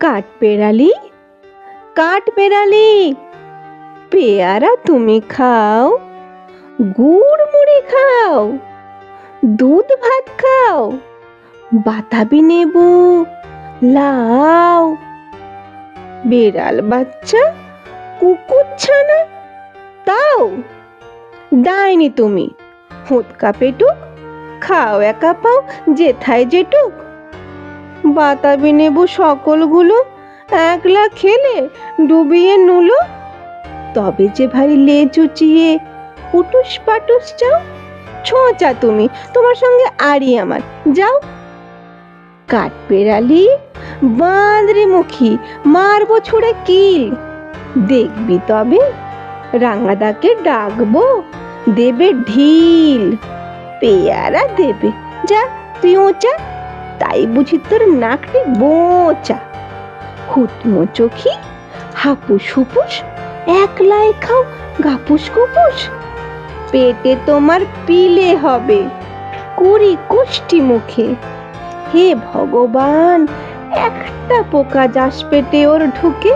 কাঠবেড়ালি, কাঠবেড়ালি, পেয়ারা তুমি খাও, গুড় মুড়ি খাও, দুধ ভাত খাও, বাতাবি নেবু, লাউ। বেড়াল বাচ্চা, কুকুর ছানা, তাও ডাইনি তুমি, হোঁতকা পেটুক, খাও একা পাও যেথায় যেটুক। বাতাবি নেবু সকলগুলো একলা খেলে ডুবিয়ে নুলো, তবে যে ভারী লেজ উঁচিয়ে উটুস পাটুস চাও। ছোঁচা তুমি, তোমার সঙ্গে আড়ি আমার, যাও। কাঠবেড়ালি, বাঁদরি মুখী, মারবো ছুঁড়ে কিল, দেখবি তবে রাঙাদাকে ডাকবো, দেবে ঢিল, পেয়ারা দেবে, যা তুই ওচা, তাই বুঝি তোর নাকটি বোচা। হুতমো চোখি, হাপুস হুপুস, একলাই খাও গাপুস গুপুস, পেটে তোমার পিলে হবে, কুড়ি কুষ্টি মুখে। হে ভগবান, একটা পোকা যাস পেটে ওর ঢুকে।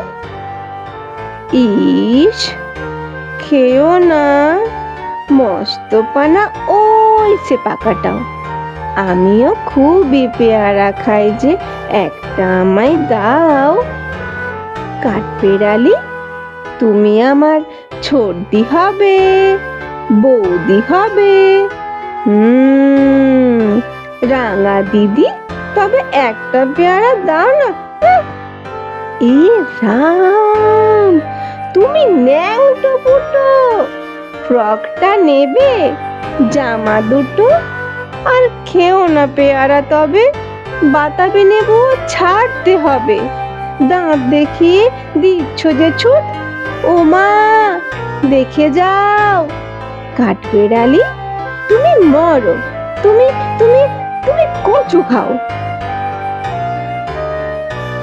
ইস, খেও না, মস্ত পানা ওই সে পাকাটাও। আমিও খুবই পেয়ারা খাই যে, একটা আমায় দাও। কাঠবেড়ালি, তুমি আমার ছোটদি হবে, বৌদি হবে। রাঙা দিদি, তবে একটা পেয়ারা দাও না। এ রাম, তুমি ন্যাংটো পুটো, ফ্রকটা নেবে, জামা দুটো, আর খেও না পেয়ারা তবে, বাতাবি নেবু ছাড়তে হবে। দাঁত দেখিয়ে দিচ্ছ যে ছুট, ও মা দেখে যাও। কাঠবেড়ালি, তুমি মরো, তুমি তুমি তুমি কচু খাও।